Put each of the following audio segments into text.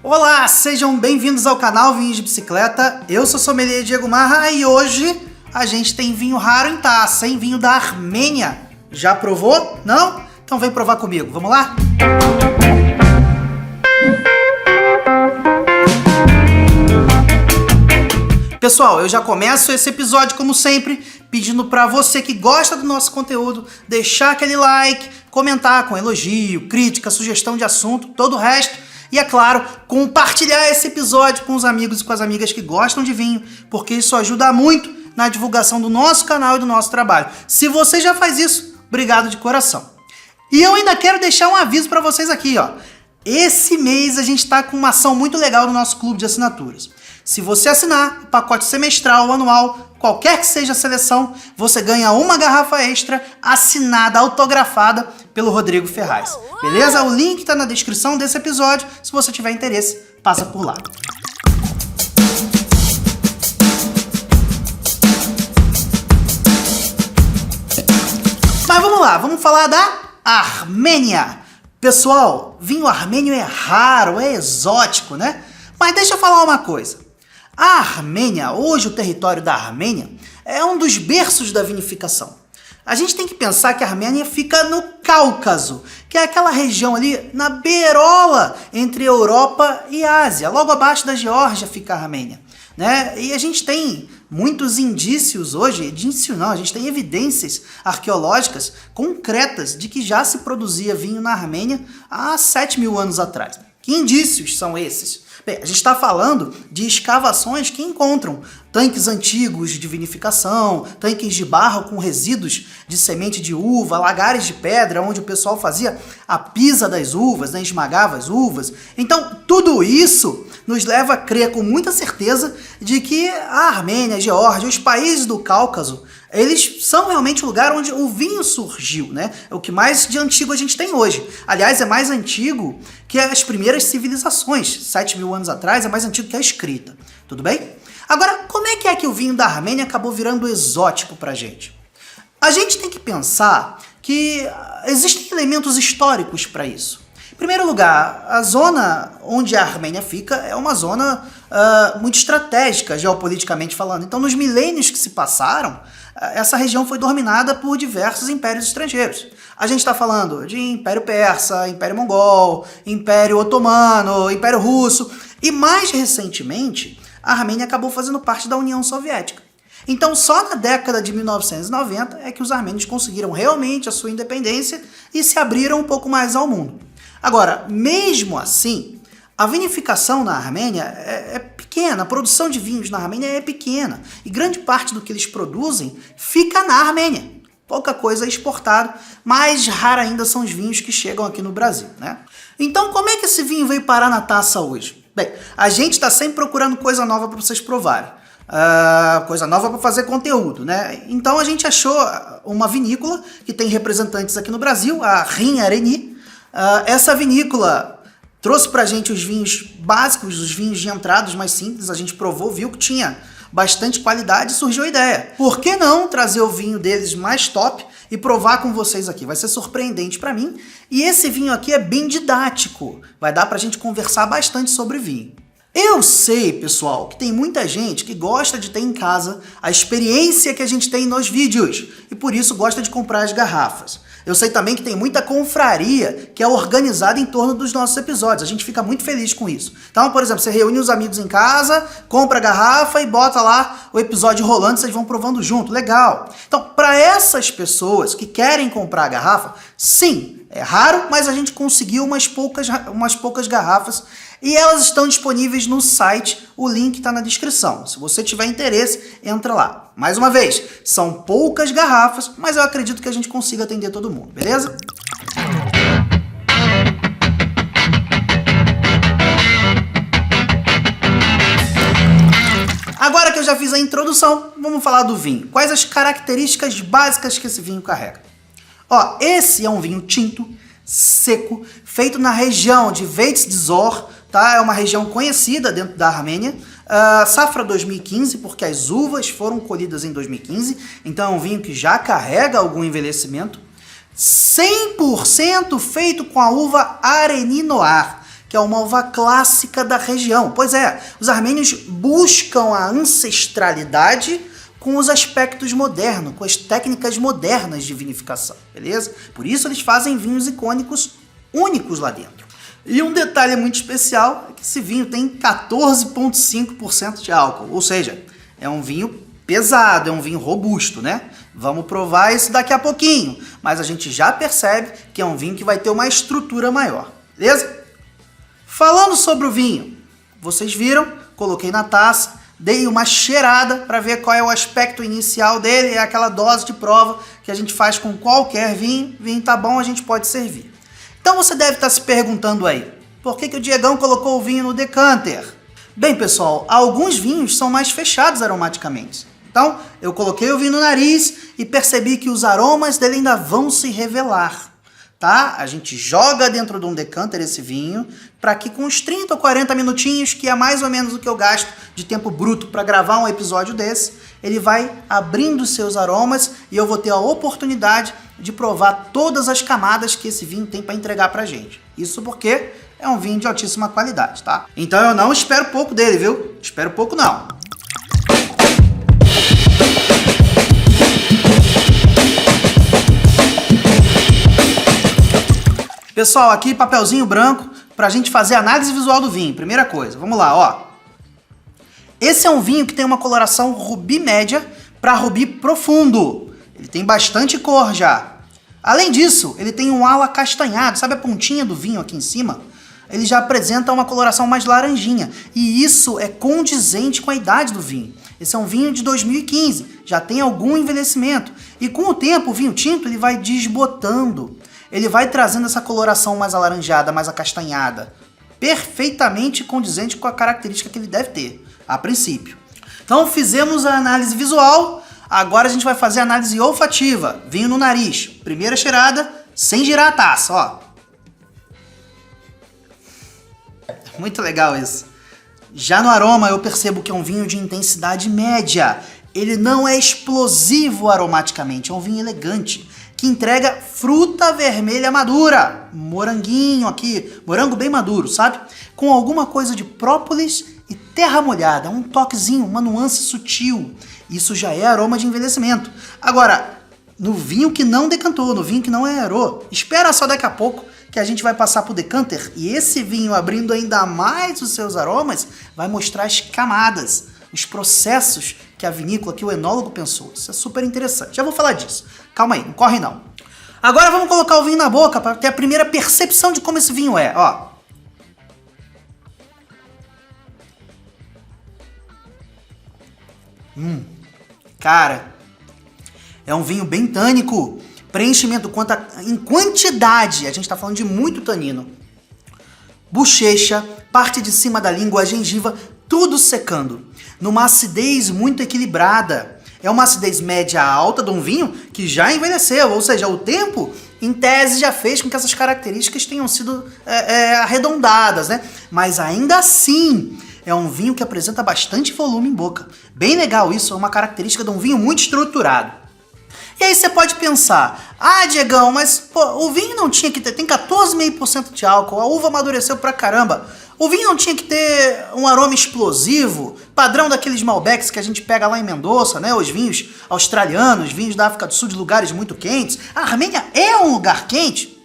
Olá, sejam bem-vindos ao canal Vinhos de Bicicleta. Eu sou o sommelier Diego Marra e hoje a gente tem vinho raro em taça, hein? Vinho da Armênia. Já provou? Não? Então vem provar comigo, vamos lá? Pessoal, eu já começo esse episódio, como sempre, pedindo para você que gosta do nosso conteúdo, deixar aquele like, comentar com elogio, crítica, sugestão de assunto, todo o resto. E, é claro, compartilhar esse episódio com os amigos e com as amigas que gostam de vinho, porque isso ajuda muito na divulgação do nosso canal e do nosso trabalho. Se você já faz isso, obrigado de coração. E eu ainda quero deixar um aviso para vocês aqui, ó. Esse mês a gente está com uma ação muito legal no nosso clube de assinaturas. Se você assinar o pacote semestral ou anual, qualquer que seja a seleção, você ganha uma garrafa extra assinada, autografada pelo Rodrigo Ferraz. Beleza? O link está na descrição desse episódio. Se você tiver interesse, passa por lá. Mas vamos lá, vamos falar da Armênia. Pessoal, vinho armênio é raro, é exótico, né? Mas deixa eu falar uma coisa. A Armênia, hoje o território da Armênia, é um dos berços da vinificação. A gente tem que pensar que a Armênia fica no Cáucaso, que é aquela região ali na beirola entre Europa e Ásia. Logo abaixo da Geórgia fica a Armênia, né? E a gente tem muitos indícios hoje, a gente tem evidências arqueológicas concretas de que já se produzia vinho na Armênia há 7.000 anos atrás. Que indícios são esses? Bem, a gente está falando de escavações que encontram tanques antigos de vinificação, tanques de barro com resíduos de semente de uva, lagares de pedra, onde o pessoal fazia a pisa das uvas, né, esmagava as uvas. Então, tudo isso nos leva a crer com muita certeza de que a Armênia, a Geórgia, os países do Cáucaso, eles são realmente o lugar onde o vinho surgiu, né? É o que mais de antigo a gente tem hoje. Aliás, é mais antigo que as primeiras civilizações. 7.000 anos atrás é mais antigo que a escrita. Tudo bem? Agora, como é que o vinho da Armênia acabou virando exótico pra gente? A gente tem que pensar que existem elementos históricos para isso. Em primeiro lugar, a zona onde a Armênia fica é uma zona muito estratégica, geopoliticamente falando. Então, nos milênios que se passaram, essa região foi dominada por diversos impérios estrangeiros. A gente está falando de Império Persa, Império Mongol, Império Otomano, Império Russo. E mais recentemente, a Armênia acabou fazendo parte da União Soviética. Então, só na década de 1990 é que os armênios conseguiram realmente a sua independência e se abriram um pouco mais ao mundo. Agora, mesmo assim, a vinificação na Armênia é pequena, a produção de vinhos na Armênia é pequena e grande parte do que eles produzem fica na Armênia. Pouca coisa é exportado, mais rara ainda são os vinhos que chegam aqui no Brasil, né? Então, como é que esse vinho veio parar na taça hoje? Bem, a gente está sempre procurando coisa nova para vocês provarem. Coisa nova para fazer conteúdo, né? Então a gente achou uma vinícola que tem representantes aqui no Brasil, a Rin Areni. Essa vinícola trouxe pra gente os vinhos básicos, os vinhos de entradas mais simples. A gente provou, viu que tinha bastante qualidade e surgiu a ideia. Por que não trazer o vinho deles mais top e provar com vocês aqui? Vai ser surpreendente pra mim. E esse vinho aqui é bem didático. Vai dar pra gente conversar bastante sobre vinho. Eu sei, pessoal, que tem muita gente que gosta de ter em casa a experiência que a gente tem nos vídeos e por isso gosta de comprar as garrafas. Eu sei também que tem muita confraria que é organizada em torno dos nossos episódios. A gente fica muito feliz com isso. Então, por exemplo, você reúne os amigos em casa, compra a garrafa e bota lá o episódio rolando, vocês vão provando junto. Legal! Então, para essas pessoas que querem comprar a garrafa, sim, é raro, mas a gente conseguiu umas poucas garrafas e elas estão disponíveis no site, o link está na descrição. Se você tiver interesse, entra lá. Mais uma vez, são poucas garrafas, mas eu acredito que a gente consiga atender todo mundo, beleza? Agora que eu já fiz a introdução, vamos falar do vinho. Quais as características básicas que esse vinho carrega? Ó, esse é um vinho tinto, seco, feito na região de Veitz-Dzor, tá? É uma região conhecida dentro da Armênia. Safra 2015, porque as uvas foram colhidas em 2015, então é um vinho que já carrega algum envelhecimento. 100% feito com a uva Areni Noir, que é uma uva clássica da região. Pois é, os armênios buscam a ancestralidade com os aspectos modernos, com as técnicas modernas de vinificação, beleza? Por isso eles fazem vinhos icônicos únicos lá dentro. E um detalhe muito especial é que esse vinho tem 14,5% de álcool, ou seja, é um vinho pesado, é um vinho robusto, né? Vamos provar isso daqui a pouquinho, mas a gente já percebe que é um vinho que vai ter uma estrutura maior, beleza? Falando sobre o vinho, vocês viram, coloquei na taça, dei uma cheirada para ver qual é o aspecto inicial dele, é aquela dose de prova que a gente faz com qualquer vinho, vinho tá bom, a gente pode servir. Então você deve estar se perguntando aí, por que o Diegão colocou o vinho no decanter? Bem pessoal, alguns vinhos são mais fechados aromaticamente. Então eu coloquei o vinho no nariz e percebi que os aromas dele ainda vão se revelar. Tá? A gente joga dentro de um decanter esse vinho para que com uns 30 ou 40 minutinhos, que é mais ou menos o que eu gasto de tempo bruto para gravar um episódio desse, ele vai abrindo seus aromas e eu vou ter a oportunidade de provar todas as camadas que esse vinho tem para entregar pra gente. Isso porque é um vinho de altíssima qualidade, tá? Então eu não espero pouco dele, viu? Espero pouco não. Pessoal, aqui papelzinho branco pra gente fazer a análise visual do vinho. Primeira coisa, vamos lá, ó. Esse é um vinho que tem uma coloração rubi média para rubi profundo. Ele tem bastante cor já. Além disso, ele tem um halo acastanhado, sabe a pontinha do vinho aqui em cima? Ele já apresenta uma coloração mais laranjinha. E isso é condizente com a idade do vinho. Esse é um vinho de 2015, já tem algum envelhecimento. E com o tempo, o vinho tinto ele vai desbotando. Ele vai trazendo essa coloração mais alaranjada, mais acastanhada. Perfeitamente condizente com a característica que ele deve ter, a princípio. Então fizemos a análise visual, agora a gente vai fazer a análise olfativa. Vinho no nariz, primeira cheirada, sem girar a taça, ó. Muito legal isso. Já no aroma eu percebo que é um vinho de intensidade média. Ele não é explosivo aromaticamente, é um vinho elegante, que entrega fruta vermelha madura, moranguinho aqui, morango bem maduro, sabe? Com alguma coisa de própolis e terra molhada, um toquezinho, uma nuance sutil. Isso já é aroma de envelhecimento. Agora, no vinho que não decantou, no vinho que não aerou, espera só daqui a pouco que a gente vai passar pro decanter e esse vinho abrindo ainda mais os seus aromas vai mostrar as camadas, os processos que a vinícola, que o enólogo pensou. Isso é super interessante. Já vou falar disso. Calma aí, não corre não. Agora vamos colocar o vinho na boca para ter a primeira percepção de como esse vinho é. Ó. Cara, é um vinho bem tânico. Preenchimento em quantidade. A gente está falando de muito tanino. Bochecha, parte de cima da língua, a gengiva, tudo secando. Numa acidez muito equilibrada. É uma acidez média alta de um vinho que já envelheceu, ou seja, o tempo, em tese, já fez com que essas características tenham sido arredondadas, né? Mas ainda assim, é um vinho que apresenta bastante volume em boca. Bem legal isso, é uma característica de um vinho muito estruturado. E aí você pode pensar, Diegão, mas pô, o vinho não tinha que ter, tem 14,5% de álcool, a uva amadureceu pra caramba. O vinho não tinha que ter um aroma explosivo, padrão daqueles Malbecs que a gente pega lá em Mendoza, né? Os vinhos australianos, vinhos da África do Sul de lugares muito quentes. A Armênia é um lugar quente?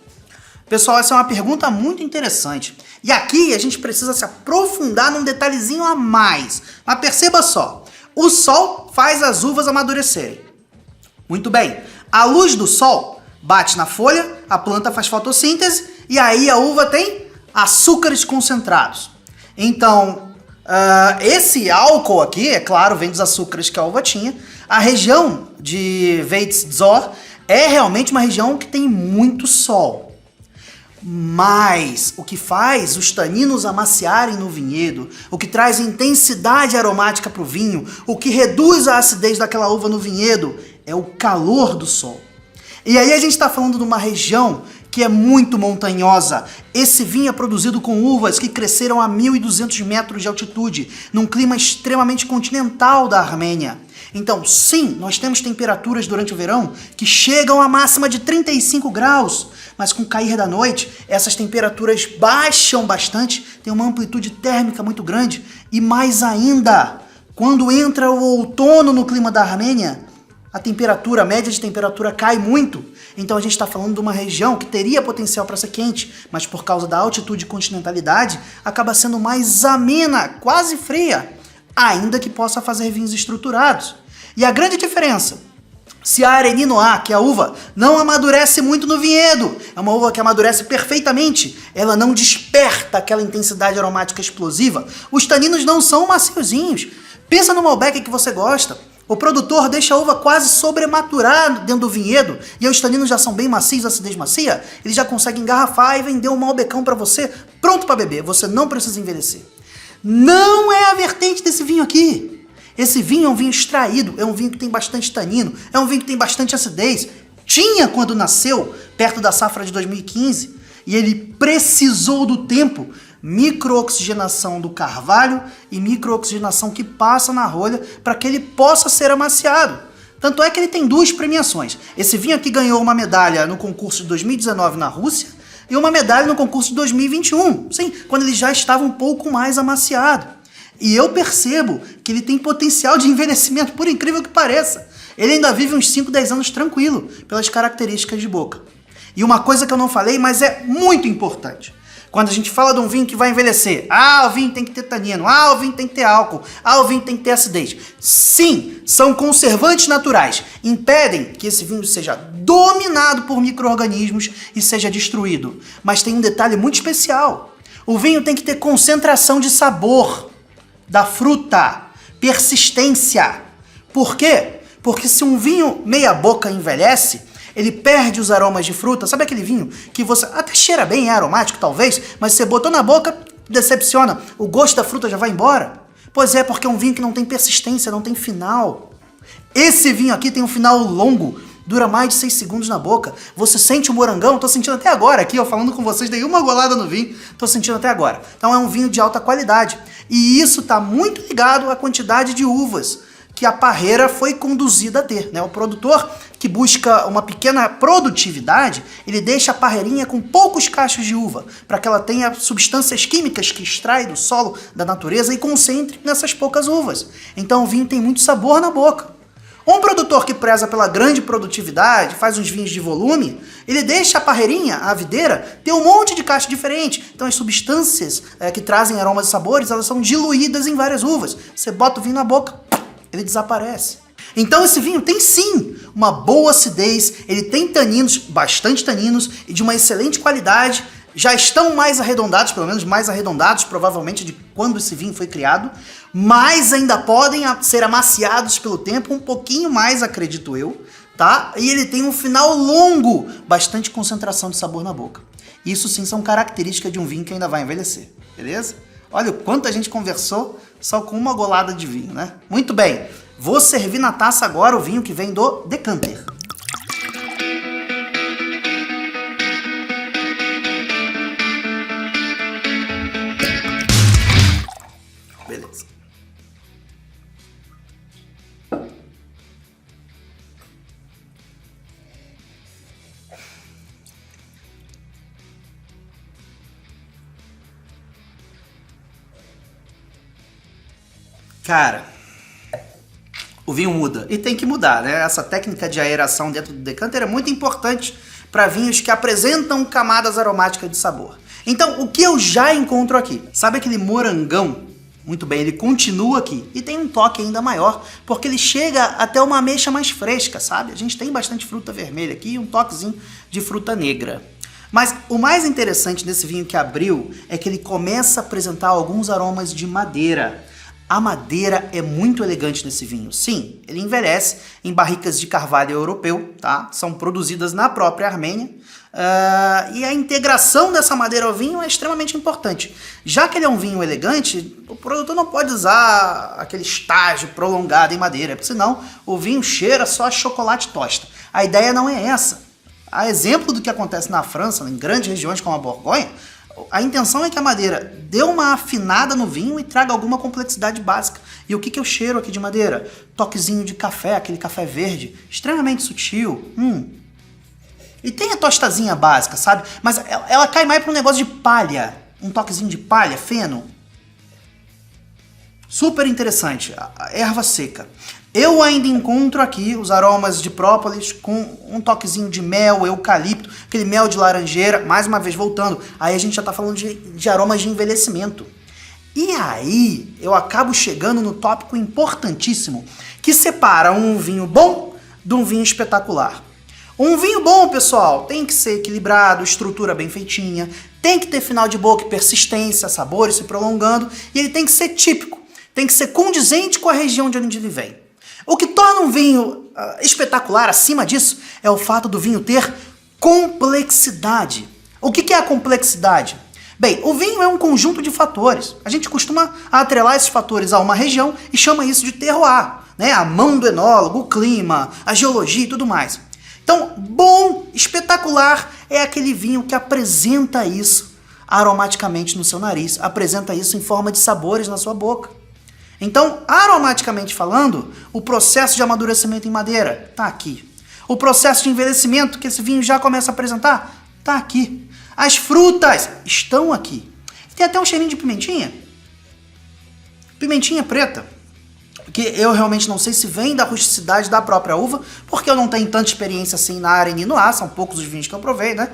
Pessoal, essa é uma pergunta muito interessante. E aqui a gente precisa se aprofundar num detalhezinho a mais. Mas perceba só, o sol faz as uvas amadurecerem. Muito bem, a luz do sol bate na folha, a planta faz fotossíntese e aí a uva tem açúcares concentrados. Então, esse álcool aqui, é claro, vem dos açúcares que a uva tinha. A região de Veitz-Dzor é realmente uma região que tem muito sol. Mas o que faz os taninos amaciarem no vinhedo, o que traz intensidade aromática para o vinho, o que reduz a acidez daquela uva no vinhedo, é o calor do sol. E aí a gente está falando de uma região que é muito montanhosa. Esse vinho é produzido com uvas que cresceram a 1.200 metros de altitude, num clima extremamente continental da Armênia. Então, sim, nós temos temperaturas durante o verão que chegam à máxima de 35 graus, mas com o cair da noite, essas temperaturas baixam bastante, tem uma amplitude térmica muito grande, e mais ainda, quando entra o outono no clima da Armênia, a média de temperatura cai muito. Então a gente está falando de uma região que teria potencial para ser quente, mas por causa da altitude e continentalidade, acaba sendo mais amena, quase fria, ainda que possa fazer vinhos estruturados. E a grande diferença, se a Arenino A, que é a uva, não amadurece muito no vinhedo, é uma uva que amadurece perfeitamente, ela não desperta aquela intensidade aromática explosiva, os taninos não são maciozinhos. Pensa no Malbec que você gosta. O produtor deixa a uva quase sobrematurada dentro do vinhedo e os taninos já são bem macios, acidez macia, ele já consegue engarrafar e vender um Malbecão para você, pronto para beber, você não precisa envelhecer. Não é a vertente desse vinho aqui. Esse vinho é um vinho extraído, é um vinho que tem bastante tanino, é um vinho que tem bastante acidez. Tinha quando nasceu, perto da safra de 2015, e ele precisou do tempo, microoxigenação do carvalho e microoxigenação que passa na rolha para que ele possa ser amaciado. Tanto é que ele tem 2 premiações. Esse vinho aqui ganhou uma medalha no concurso de 2019 na Rússia e uma medalha no concurso de 2021, sim, quando ele já estava um pouco mais amaciado. E eu percebo que ele tem potencial de envelhecimento, por incrível que pareça. Ele ainda vive uns 5, 10 anos tranquilo, pelas características de boca. E uma coisa que eu não falei, mas é muito importante. Quando a gente fala de um vinho que vai envelhecer, o vinho tem que ter tanino, o vinho tem que ter álcool, o vinho tem que ter acidez. Sim, são conservantes naturais. Impedem que esse vinho seja dominado por micro-organismos e seja destruído. Mas tem um detalhe muito especial. O vinho tem que ter concentração de sabor da fruta, persistência. Por quê? Porque se um vinho meia boca envelhece, ele perde os aromas de fruta. Sabe aquele vinho que você até cheira bem, é aromático talvez, mas você botou na boca, decepciona, o gosto da fruta já vai embora? Pois é, porque é um vinho que não tem persistência, não tem final. Esse vinho aqui tem um final longo, dura mais de 6 segundos na boca. Você sente o morangão, tô sentindo até agora aqui, falando com vocês, dei uma golada no vinho, tô sentindo até agora. Então é um vinho de alta qualidade. E isso está muito ligado à quantidade de uvas que a parreira foi conduzida a ter, né? O produtor que busca uma pequena produtividade, ele deixa a parreirinha com poucos cachos de uva, para que ela tenha substâncias químicas que extrai do solo, da natureza e concentre nessas poucas uvas. Então o vinho tem muito sabor na boca. Um produtor que preza pela grande produtividade, faz uns vinhos de volume, ele deixa a parreirinha, a videira, ter um monte de cacho diferente. Então as substâncias que trazem aromas e sabores, elas são diluídas em várias uvas. Você bota o vinho na boca, ele desaparece. Então esse vinho tem sim uma boa acidez, ele tem taninos, bastante taninos, e de uma excelente qualidade. Já estão mais arredondados, pelo menos mais arredondados, provavelmente de quando esse vinho foi criado, mas ainda podem ser amaciados pelo tempo um pouquinho mais, acredito eu, tá? E ele tem um final longo, bastante concentração de sabor na boca. Isso sim são características de um vinho que ainda vai envelhecer, beleza? Olha o quanto a gente conversou só com uma golada de vinho, né? Muito bem, vou servir na taça agora o vinho que vem do Decanter. Beleza. Cara, o vinho muda. E tem que mudar, né? Essa técnica de aeração dentro do decanter é muito importante para vinhos que apresentam camadas aromáticas de sabor. Então, o que eu já encontro aqui? Sabe aquele morangão? Muito bem, ele continua aqui e tem um toque ainda maior, porque ele chega até uma ameixa mais fresca, sabe? A gente tem bastante fruta vermelha aqui e um toquezinho de fruta negra. Mas o mais interessante desse vinho que abriu é que ele começa a apresentar alguns aromas de madeira. A madeira é muito elegante nesse vinho. Sim, ele envelhece em barricas de carvalho europeu, tá? São produzidas na própria Armênia. E a integração dessa madeira ao vinho é extremamente importante. Já que ele é um vinho elegante, o produtor não pode usar aquele estágio prolongado em madeira, porque senão o vinho cheira só a chocolate tosta. A ideia não é essa. A exemplo do que acontece na França, em grandes regiões como a Borgonha, a intenção é que a madeira dê uma afinada no vinho e traga alguma complexidade básica. E o que eu cheiro aqui de madeira? Toquezinho de café, aquele café verde, extremamente sutil. E tem a tostazinha básica, sabe? Mas ela cai mais para um negócio de palha. Um toquezinho de palha, feno. Super interessante. A erva seca. Eu ainda encontro aqui os aromas de própolis com um toquezinho de mel, eucalipto, aquele mel de laranjeira. Mais uma vez, voltando. Aí a gente já tá falando de aromas de envelhecimento. E aí eu acabo chegando no tópico importantíssimo que separa um vinho bom de um vinho espetacular. Um vinho bom, pessoal, tem que ser equilibrado, estrutura bem feitinha, tem que ter final de boca e persistência, sabores se prolongando, e ele tem que ser típico, tem que ser condizente com a região de onde ele vem. O que torna um vinho espetacular acima disso é o fato do vinho ter complexidade. O que é a complexidade? Bem, o vinho é um conjunto de fatores. A gente costuma atrelar esses fatores a uma região e chama isso de terroir, né? A mão do enólogo, o clima, a geologia e tudo mais. Então, bom, espetacular é aquele vinho que apresenta isso aromaticamente no seu nariz, apresenta isso em forma de sabores na sua boca. Então, aromaticamente falando, o processo de amadurecimento em madeira está aqui. O processo de envelhecimento que esse vinho já começa a apresentar está aqui. As frutas estão aqui. Tem até um cheirinho de pimentinha. Pimentinha preta. Que eu realmente não sei se vem da rusticidade da própria uva, porque eu não tenho tanta experiência assim na área Ninoá, são poucos os vinhos que eu provei, né?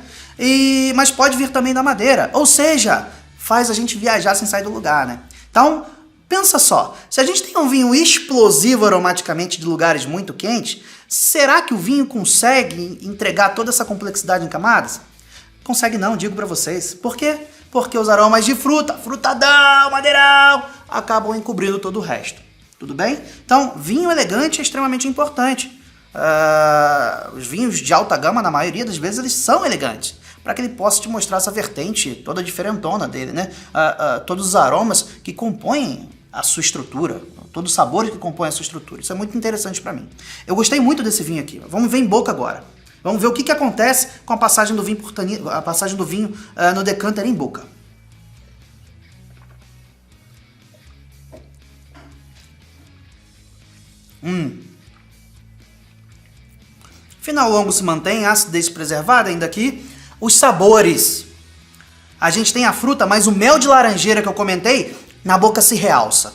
Mas pode vir também da madeira, ou seja, faz a gente viajar sem sair do lugar, né? Então, pensa só, se a gente tem um vinho explosivo aromaticamente de lugares muito quentes, será que o vinho consegue entregar toda essa complexidade em camadas? Consegue não, digo pra vocês. Por quê? Porque os aromas de fruta, frutadão, madeirão, acabam encobrindo todo o resto. Tudo bem? Então, vinho elegante é extremamente importante. Os vinhos de alta gama, na maioria das vezes, eles são elegantes. Para que ele possa te mostrar essa vertente toda diferentona dele, né? Todos os aromas que compõem a sua estrutura, todos os sabores que compõem a sua estrutura. Isso é muito interessante para mim. Eu gostei muito desse vinho aqui. Vamos ver em boca agora. Vamos ver o que acontece com a passagem do vinho por tanino, a passagem do vinho no decanter em boca. Final longo se mantém, acidez preservada ainda aqui. Os sabores. A gente tem a fruta, mas o mel de laranjeira que eu comentei, na boca se realça.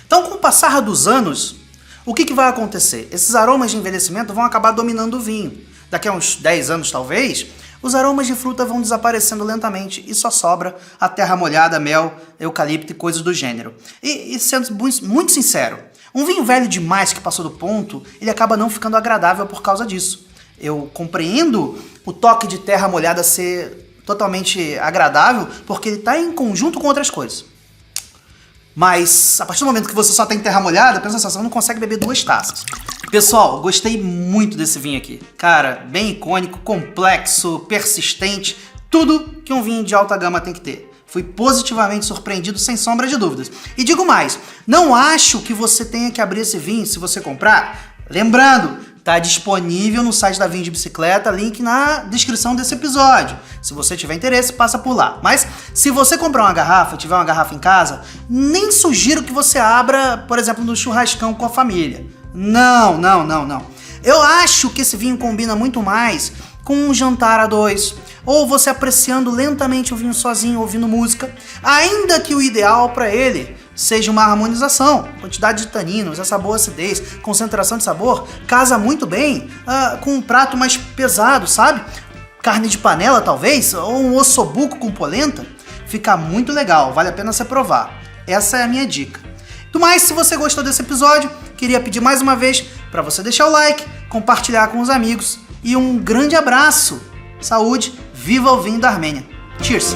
Então, com o passar dos anos, o que vai acontecer? Esses aromas de envelhecimento vão acabar dominando o vinho. Daqui a uns 10 anos, talvez, os aromas de fruta vão desaparecendo lentamente e só sobra a terra molhada, mel, eucalipto e coisas do gênero. E sendo muito sincero, um vinho velho demais que passou do ponto, ele acaba não ficando agradável por causa disso. Eu compreendo o toque de terra molhada ser totalmente agradável, porque ele está em conjunto com outras coisas. Mas, a partir do momento que você só tem terra molhada, pensa assim, você não consegue beber 2 taças. Pessoal, gostei muito desse vinho aqui. Cara, bem icônico, complexo, persistente, tudo que um vinho de alta gama tem que ter. Fui positivamente surpreendido, sem sombra de dúvidas. E digo mais, não acho que você tenha que abrir esse vinho se você comprar. Lembrando, tá disponível no site da Vinho de Bicicleta, link na descrição desse episódio. Se você tiver interesse, passa por lá. Mas se você comprar uma garrafa, tiver uma garrafa em casa, nem sugiro que você abra, por exemplo, no churrascão com a família. Não. Eu acho que esse vinho combina muito mais com um jantar a 2, ou você apreciando lentamente o vinho sozinho, ouvindo música, ainda que o ideal para ele seja uma harmonização, quantidade de taninos, essa boa acidez, concentração de sabor, casa muito bem com um prato mais pesado, sabe? Carne de panela talvez, ou um ossobuco com polenta, fica muito legal, vale a pena você provar. Essa é a minha dica. Do mais, se você gostou desse episódio, queria pedir mais uma vez para você deixar o like, compartilhar com os amigos e um grande abraço. Saúde, viva o vinho da Armênia. Cheers!